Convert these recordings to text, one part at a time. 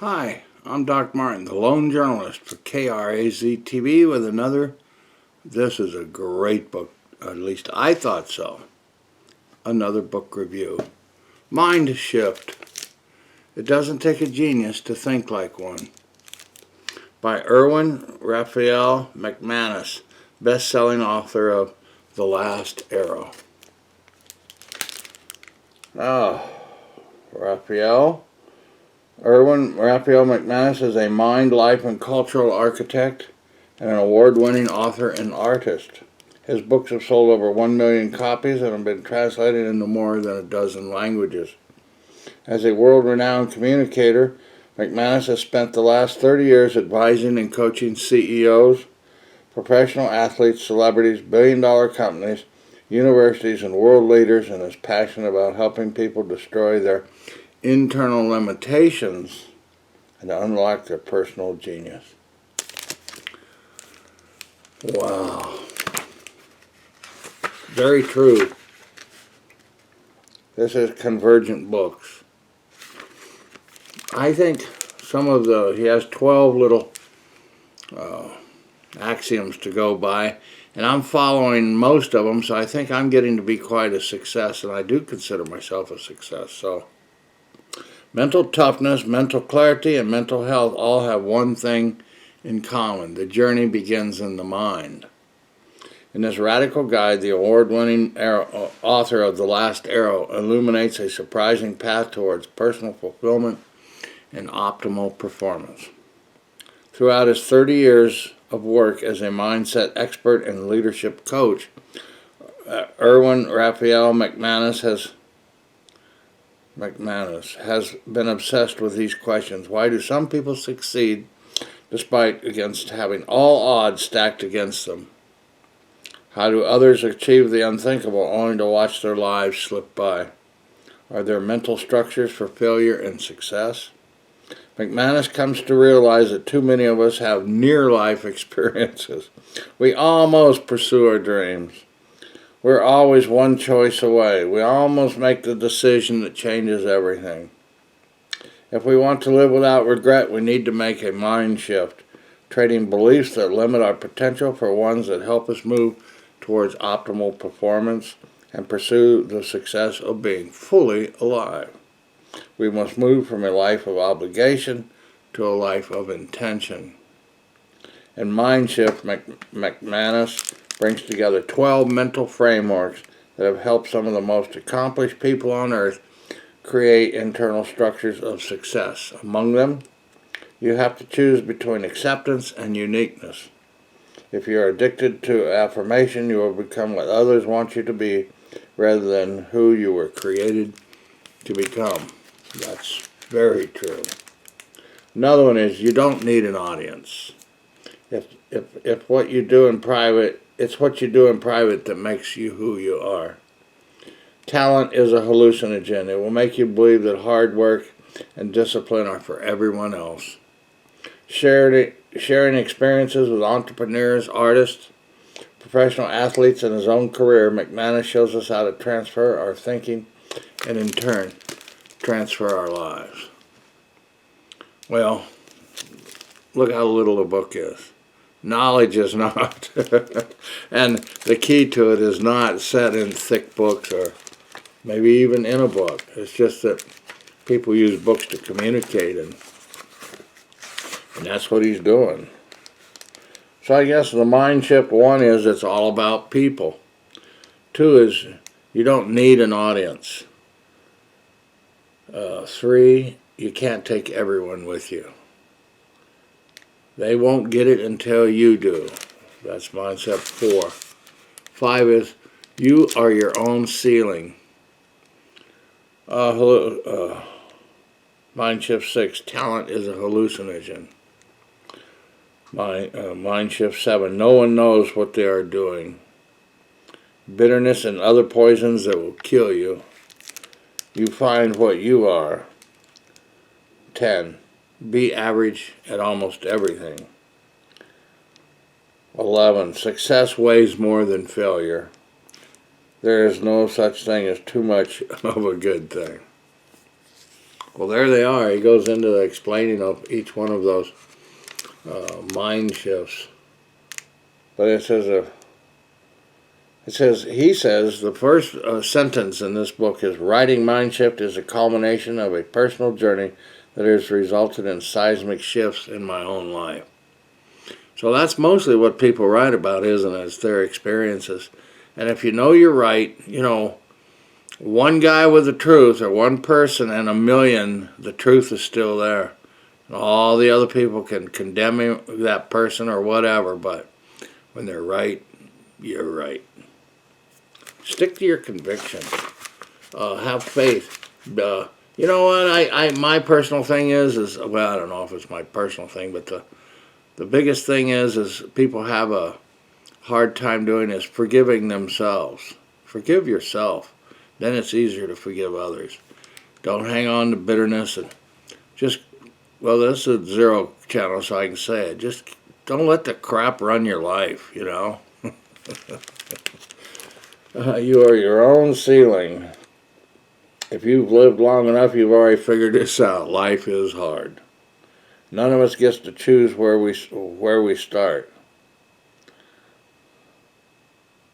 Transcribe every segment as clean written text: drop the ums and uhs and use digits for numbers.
Hi, I'm Doc Martin, the lone journalist for KRAZ-TV with another. This is a great book, at least I thought so. Another book review. Mind Shift. It doesn't take a genius to think like one. By Erwin Raphael McManus, best-selling author of The Last Arrow. Erwin Raphael McManus is a mind, life, and cultural architect and an award-winning author and artist. His books have sold over 1 million copies and have been translated into more than a dozen languages. As a world-renowned communicator, McManus has spent the last 30 years advising and coaching CEOs, professional athletes, celebrities, billion-dollar companies, universities, and world leaders, and is passionate about helping people destroy their internal limitations and unlock their personal genius. Wow. Very true. This is Convergent Books. I think he has 12 little axioms to go by, and I'm following most of them, so I think I'm getting to be quite a success, and I do consider myself a success. So, mental toughness, mental clarity, and mental health all have one thing in common. The journey begins in the mind. In this radical guide, the award-winning author of The Last Arrow illuminates a surprising path towards personal fulfillment and optimal performance. Throughout his 30 years of work as a mindset expert and leadership coach, Erwin Raphael McManus has been obsessed with these questions. Why do some people succeed despite having all odds stacked against them? How do others achieve the unthinkable only to watch their lives slip by? Are there mental structures for failure and success? McManus comes to realize that too many of us have near-life experiences. We almost pursue our dreams. We're always one choice away. We almost make the decision that changes everything. If we want to live without regret, we need to make a mind shift, trading beliefs that limit our potential for ones that help us move towards optimal performance and pursue the success of being fully alive. We must move from a life of obligation to a life of intention. In Mind Shift, McManus brings together 12 mental frameworks that have helped some of the most accomplished people on earth create internal structures of success. Among them, you have to choose between acceptance and uniqueness. If you are addicted to affirmation, you will become what others want you to be rather than who you were created to become. That's very true. Another one is you don't need an audience. If what you do in private, it's what you do in private that makes you who you are. Talent is a hallucinogen. It will make you believe that hard work and discipline are for everyone else. Sharing experiences with entrepreneurs, artists, professional athletes in his own career, McManus shows us how to transfer our thinking and in turn transfer our lives. Well, look how little the book is. Knowledge is not. And the key to it is not set in thick books or maybe even in a book. It's just that people use books to communicate, and that's what he's doing. So I guess the mind shift one is it's all about people. Two is you don't need an audience. 3, you can't take everyone with you. They won't get it until you do. That's mindset 4. 5 is you are your own ceiling. Mind shift 6, talent is a hallucinogen. Mind shift 7, no one knows what they are doing. Bitterness and other poisons that will kill you. You find what you are. 10, be average at almost everything. 11, success weighs more than failure. There is no such thing as too much of a good thing. Well, there they are. He goes into the explaining of each one of those mind shifts. But he says the first sentence in this book is, writing Mind Shift is a culmination of a personal journey that has resulted in seismic shifts in my own life. So that's mostly what people write about, isn't it? It's their experiences. And if you know you're right, you know, one guy with the truth, or one person in a million, the truth is still there. And all the other people can condemn that person or whatever, but when they're right, you're right. Stick to your conviction. Have faith. You know what? My personal thing is well, I don't know if it's my personal thing, but the biggest thing is people have a hard time doing is forgiving themselves. Forgive yourself. Then it's easier to forgive others. Don't hang on to bitterness and just, well, this is a zero channel, so I can say it. Just don't let the crap run your life, you know. You are your own ceiling. If you've lived long enough, you've already figured this out. Life is hard. None of us gets to choose where we start.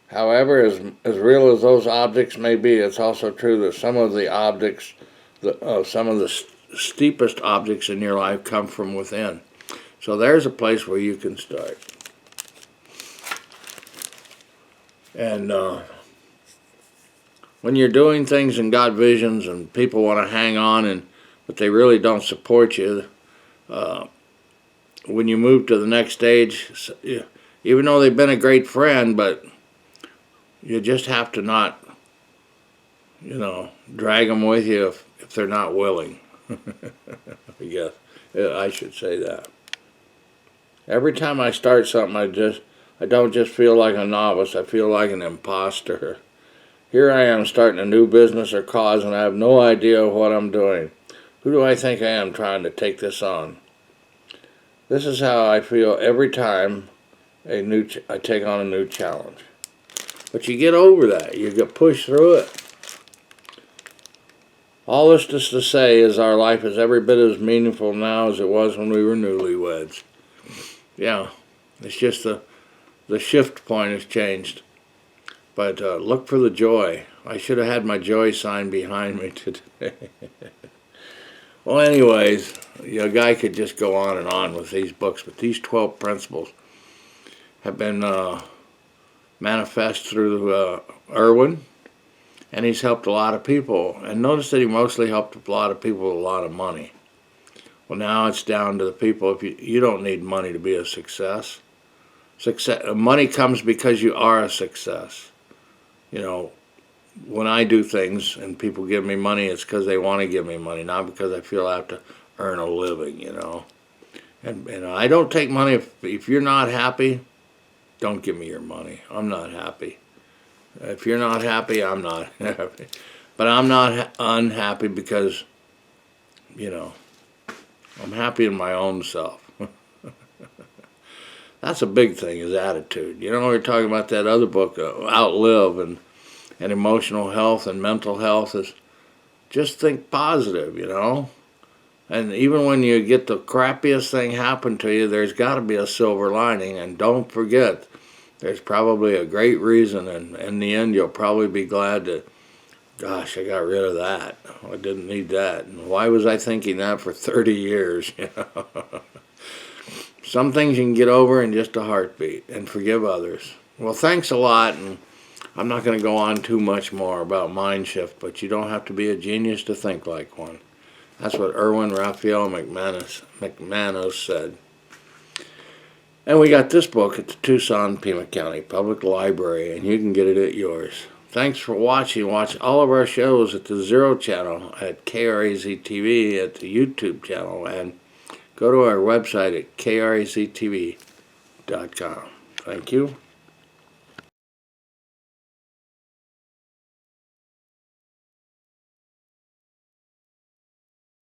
However, as real as those objects may be, it's also true that some of the objects, some of the steepest objects in your life come from within. So there's a place where you can start. And when you're doing things and got visions and people want to hang on, but they really don't support you, when you move to the next stage, even though they've been a great friend, but you just have to not, you know, drag them with you if they're not willing. I guess I should say that. Every time I start something, I don't just feel like a novice. I feel like an imposter. Here I am starting a new business or cause, and I have no idea what I'm doing. Who do I think I am trying to take this on? This is how I feel every time I take on a new challenge. But you get over that. You get pushed through it. All this just to say is our life is every bit as meaningful now as it was when we were newlyweds. Yeah, it's just the shift point has changed. But look for the joy. I should have had my joy sign behind me today. Well, anyways, a guy could just go on with these books, but these 12 principles have been manifest through Erwin, and he's helped a lot of people. And notice that he mostly helped a lot of people with a lot of money. Well, now it's down to the people. If you don't need money to be a success. Money comes because you are a success. You know, when I do things and people give me money, it's because they want to give me money, not because I feel I have to earn a living, you know. And I don't take money. If you're not happy, don't give me your money. I'm not happy. If you're not happy, I'm not happy. But I'm not unhappy because, you know, I'm happy in my own self. That's a big thing, is attitude. You know, we were talking about that other book, Outlive, and emotional health and mental health is just think positive, you know. And even when you get the crappiest thing happen to you, there's got to be a silver lining. And don't forget, there's probably a great reason, and in the end you'll probably be glad that, gosh, I got rid of that. I didn't need that. And why was I thinking that for 30 years? You know? Some things you can get over in just a heartbeat, and forgive others. Well, thanks a lot, and I'm not going to go on too much more about mind shift, but you don't have to be a genius to think like one. That's what Erwin Raphael McManus said. And we got this book at the Tucson, Pima County Public Library, and you can get it at yours. Thanks for watching. Watch all of our shows at the Zero channel, at KRAZ TV, at the YouTube channel, and go to our website at kraztv.com. Thank you.